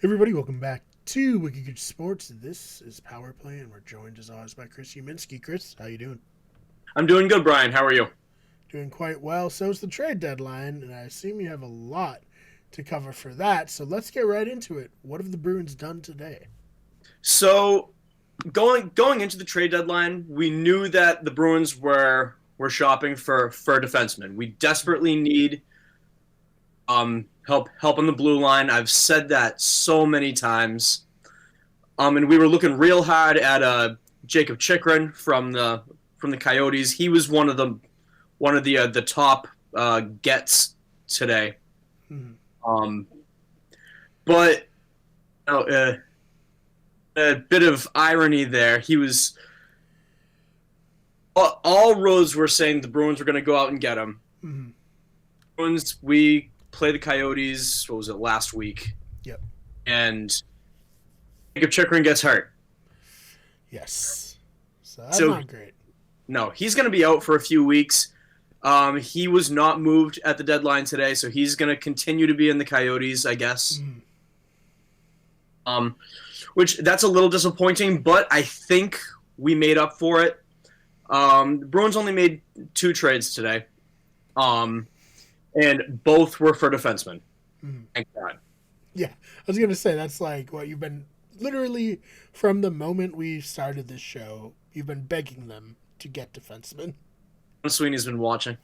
Everybody, welcome back to Wiki Good Sports. This is Power Play, and we're joined as always by Chris Uminski. Chris, how you doing? I'm doing good, Brian. How are you? Doing quite well. So it's the trade deadline, and I assume you have a lot to cover for that. So let's get right into it. What have the Bruins done today? So, going into the trade deadline, we knew that the Bruins were shopping for a defenseman. We desperately need help on the blue line. I've said that so many times. And we were looking real hard at Jacob Chikrin from the Coyotes. He was one of the top gets today. Hmm. Um, but you know, a bit of irony there. He was all roads were saying the Bruins were going to go out and get him. Hmm. Bruins, we play the Coyotes. What was it, last week? Yep. And Jacob Chikrin gets hurt. Yes. So that's So not great. no, he's going to be out for a few weeks. He was not moved at the deadline today, so he's going to continue to be in the Coyotes, I guess. Hmm. Which that's a little disappointing, but I think we made up for it. The Bruins only made 2 trades today, and both were for defensemen. Hmm. Thank God. Yeah, I was going to say, that's like what you've been literally from the moment we started this show, you've been begging them to get defensemen. Sweeney's been watching.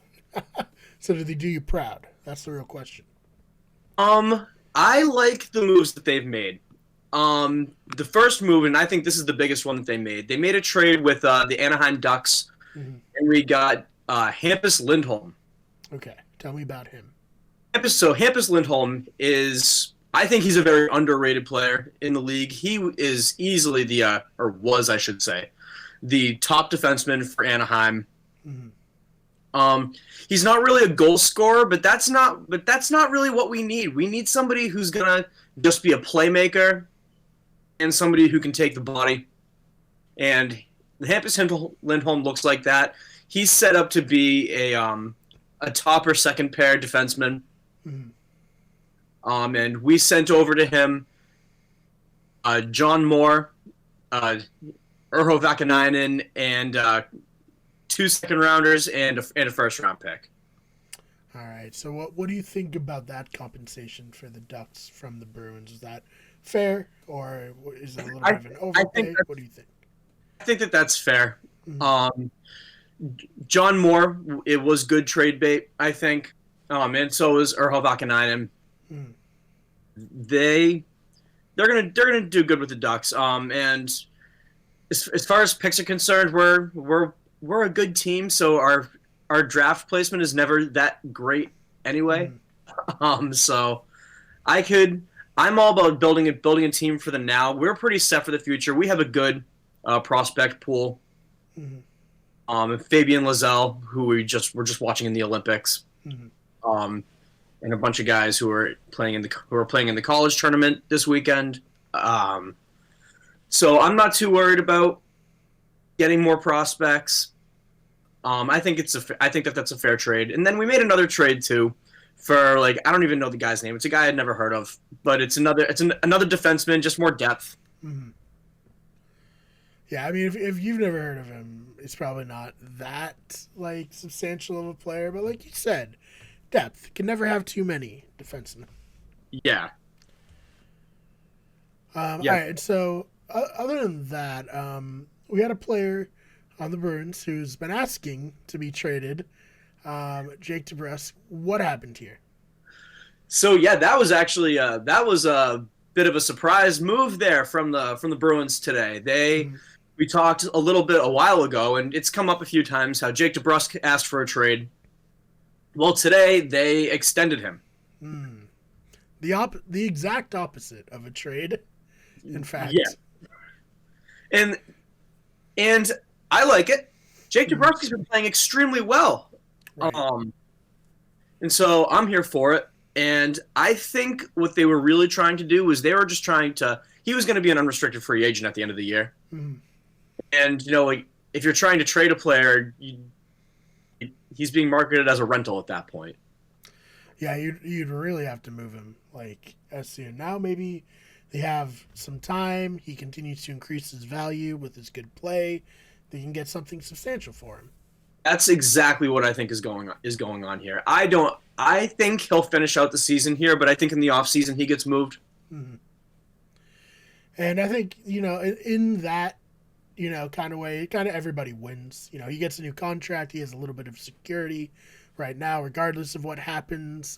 So do they do you proud? That's the real question. I like the moves that they've made. The first move, and I think this is the biggest one that they made. They made a trade with the Anaheim Ducks, Hmm. and we got Hampus Lindholm. Okay, tell me about him. Hampus Lindholm is, I think he's a very underrated player in the league. He is easily or was, I should say, the top defenseman for Anaheim. Hmm. He's not really a goal scorer, but that's not really what we need. We need somebody who's gonna just be a playmaker and somebody who can take the body. And Hampus Lindholm looks like that. He's set up to be a top or second pair defenseman. Hmm. And we sent over to him John Moore, Urho Vakanainen, and 2 second-rounders and a first-round pick. All right. So what do you think about that compensation for the Ducks from the Bruins? Is that fair, or is it a little bit of an overpay? What do you think? I think that that's fair. Mm-hmm. John Moore, it was good trade bait, I think. And so is Urho Vakanainen. Mm-hmm. They're gonna do good with the Ducks. And as far as picks are concerned, we're a good team, so our draft placement is never that great anyway. So I'm all about building a team for the now. We're pretty set for the future. We have a good prospect pool. Mm-hmm. Fabian Lazelle, who we're just watching in the Olympics. Mm-hmm. And a bunch of guys who are playing in the college tournament this weekend. So I'm not too worried about getting more prospects. I think that's a fair trade. And then we made another trade too for, like, I don't even know the guy's name. It's a guy I'd never heard of, but it's another defenseman, just more depth. Mm-hmm. Yeah, I mean, if you've never heard of him, it's probably not that like substantial of a player. But like you said, depth can never have too many defensemen. Yeah. All right. So other than that, we had a player on the Bruins who's been asking to be traded. Jake DeBrusk. What happened here? So yeah, that was actually that was a bit of a surprise move there from the Bruins today. We talked a little bit a while ago, and it's come up a few times how Jake DeBrusk asked for a trade. Well, today they extended him. The exact opposite of a trade, in fact. Yeah. And I like it. Jake DeBrusk has been playing extremely well. Right. And so I'm here for it. And I think what they were really trying to do was they were just trying to – he was going to be an unrestricted free agent at the end of the year. Mm-hmm. And, like, if you're trying to trade a player, he's being marketed as a rental at that point. Yeah, you'd really have to move him like as soon. Now maybe They have some time. He continues to increase his value with his good play. They can get something substantial for him. That's exactly what I think is going on here. I think he'll finish out the season here, but I think in the offseason he gets moved. Mm-hmm. And I think, in that, kind of way, kind of everybody wins. He gets a new contract. He has a little bit of security right now, regardless of what happens,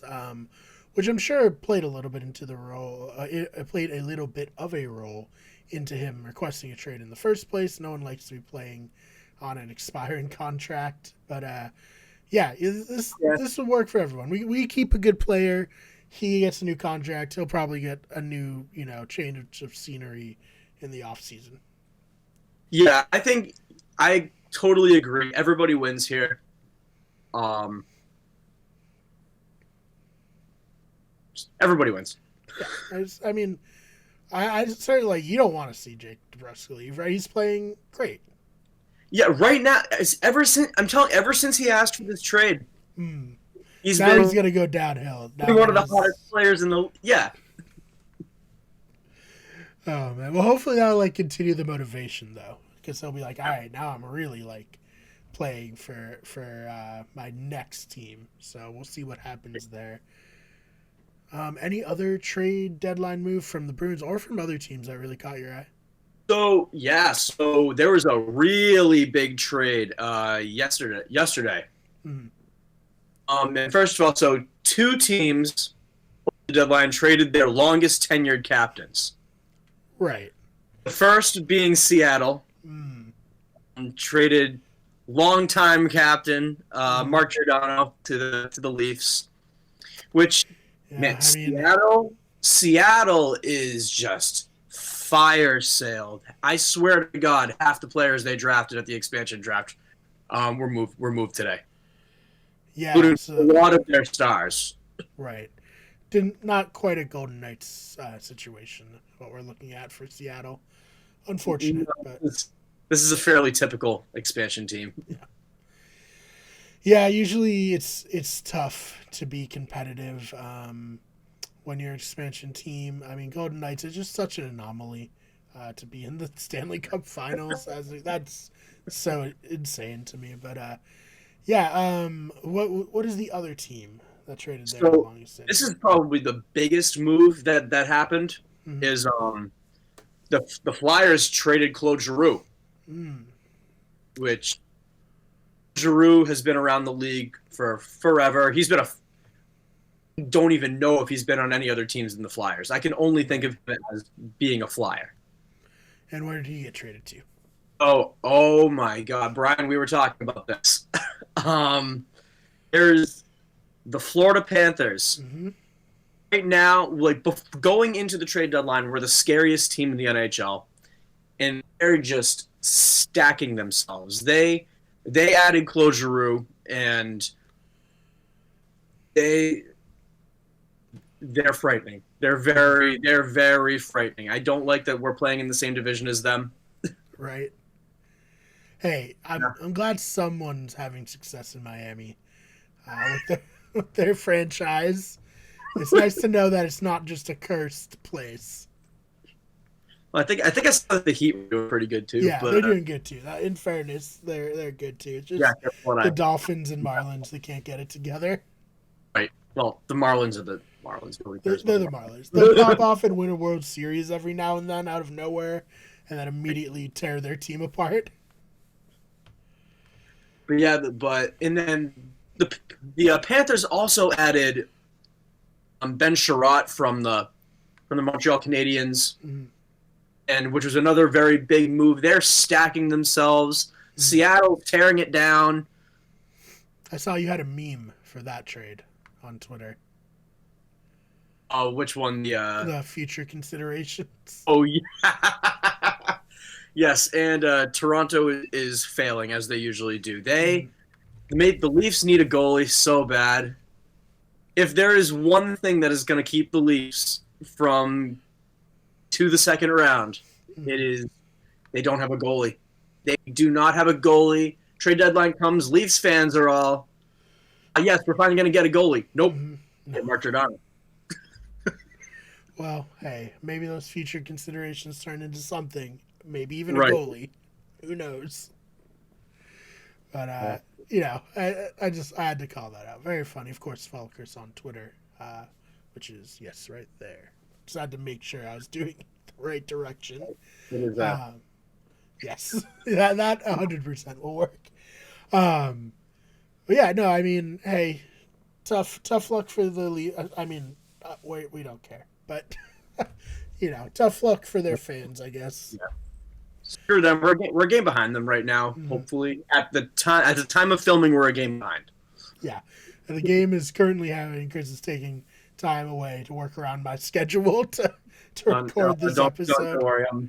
which I'm sure played a little bit into the role. It played a little bit of a role into him requesting a trade in the first place. No one likes to be playing on an expiring contract, but this will work for everyone. We keep a good player. He gets a new contract. He'll probably get a new change of scenery in the off season. Yeah, I think I totally agree. Everybody wins here. Everybody wins. Yeah, I certainly you don't want to see Jake DeBrusk leave, right? He's playing great. Yeah, right now, ever since he asked for this trade, he's gonna go downhill. One of the hottest players in the Oh man, well hopefully that'll continue the motivation though, because he'll be like, all right, now I'm really playing for my next team. So we'll see what happens there. Any other trade deadline move from the Bruins or from other teams that really caught your eye? So there was a really big trade yesterday. Mm-hmm. And first of all, so two teams the deadline traded their longest tenured captains. Right. The first being Seattle, traded longtime captain Mark Giordano to the Leafs, which Seattle is just fire sailed. I swear to God, half the players they drafted at the expansion draft were moved today. Yeah, a lot of their stars. Right. Not quite a Golden Knights situation, what we're looking at for Seattle. Unfortunate. But this is a fairly typical expansion team. Yeah, usually it's tough to be competitive when you're an expansion team. Golden Knights is just such an anomaly to be in the Stanley Cup Finals. That's so insane to me. But what is the other team that traded their longest? This is probably the biggest move that happened. Mm-hmm. Is the Flyers traded Claude Giroux, which Giroux has been around the league for forever. He's been don't even know if he's been on any other teams than the Flyers. I can only think of him as being a Flyer. And where did he get traded to? Oh my God, Brian, we were talking about this. There's the Florida Panthers. Mm-hmm. Right now, going into the trade deadline, we're the scariest team in the NHL, and they're just stacking themselves. They added Claude Giroux, and they're frightening. They're very frightening. I don't like that we're playing in the same division as them. Right. Hey, I'm glad someone's having success in Miami with their franchise. It's nice to know that it's not just a cursed place. Well, I think I saw the Heat were doing pretty good too. Yeah, they're doing good too. In fairness, they're good too. It's just the Dolphins and Marlins, they can't get it together. Right. Well, the Marlins are the Marlins. They're the Marlins. They'll pop off and win a World Series every now and then out of nowhere, and then immediately tear their team apart. But and then the Panthers also added Ben Sherratt from the Montreal Canadiens, and which was another very big move. They're stacking themselves. Seattle tearing it down. I saw you had a meme for that trade on Twitter. Oh, which one? The future considerations. Oh yeah. Yes, and Toronto is failing as they usually do. The Leafs need a goalie so bad. If there is one thing that is going to keep the Leafs from to the second round, it is they don't have a goalie. They do not have a goalie. Trade deadline comes. Leafs fans are all, yes, we're finally going to get a goalie. Nope. No. Mark Giordano. Well, hey, maybe those future considerations turn into something. Maybe even a Right. goalie. Who knows? But Yeah. I had to call that out. Very funny. Of course, follow Chris on Twitter, which is yes, right there. Just had to make sure I was doing the right direction. What is that? Yes, that 100% will work. But yeah, no, I mean, hey, tough luck for the league. I mean, we don't care, but tough luck for their fans, I guess. Yeah. Screw them. We're a game behind them right now. Mhm. Hopefully, at the time of filming, we're a game behind. Yeah, and the game is currently having. Chris is taking time away to work around my schedule to record this episode. Don't worry. I'm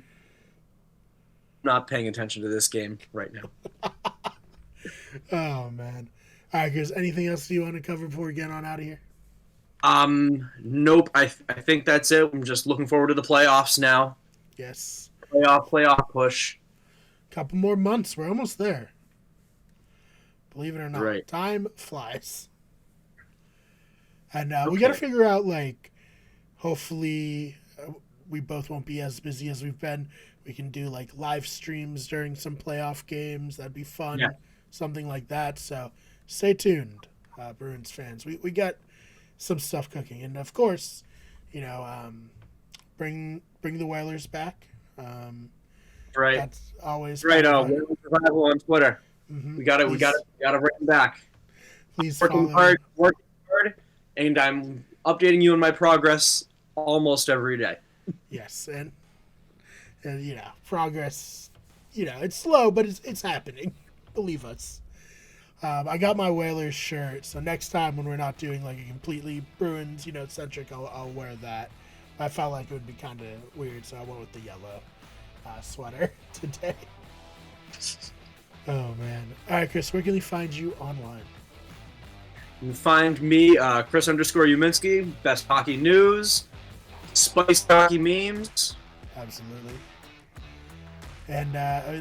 not paying attention to this game right now. Oh man! All right, Chris. Anything else you want to cover before we get on out of here? Nope. I think that's it. I'm just looking forward to the playoffs now. Yes. Playoff push. Couple more months. We're almost there. Believe it or not, Right. time flies. And we got to figure out, like, hopefully we both won't be as busy as we've been. We can do, like, live streams during some playoff games. That'd be fun. Yeah. Something like that. So stay tuned, Bruins fans. We got some stuff cooking. And, of course, bring the Whalers back. Right. That's always Right. fun. Whalers Revival on Twitter. Mhm. We got to bring them back. Please Working hard, and I'm updating you on my progress almost every day. Yes, and progress. It's slow, but it's happening. Believe us. I got my Whalers shirt, so next time when we're not doing like a completely Bruins, centric, I'll wear that. I felt like it would be kind of weird, so I went with the yellow sweater today. Oh man! All right, Chris, where can we find you online? You can find me, Chris_Uminski, best hockey news, spiced hockey memes. Absolutely. And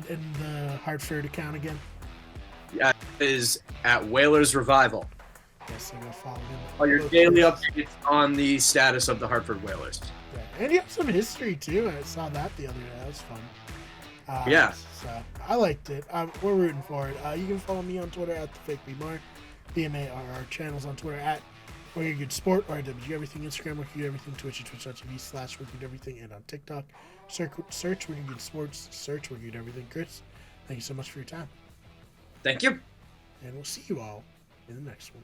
in the Hartford account again. Yeah, is at Whalers Revival. Yes, I'm gonna follow him. All your daily updates on the status of the Hartford Whalers. Yeah. And you have some history too. I saw that the other day. That was fun. Yeah. So I liked it. We're rooting for it. You can follow me on Twitter at @theFakeBMar. BMA are our channels on Twitter at Where You Good Sport, RW Everything, Instagram, Where You Good Everything, Twitch, twitch.tv/Where You Good Everything, and on TikTok, search Where You Good Sports, search Where You Good Everything. Chris, thank you so much for your time. Thank you. And we'll see you all in the next one.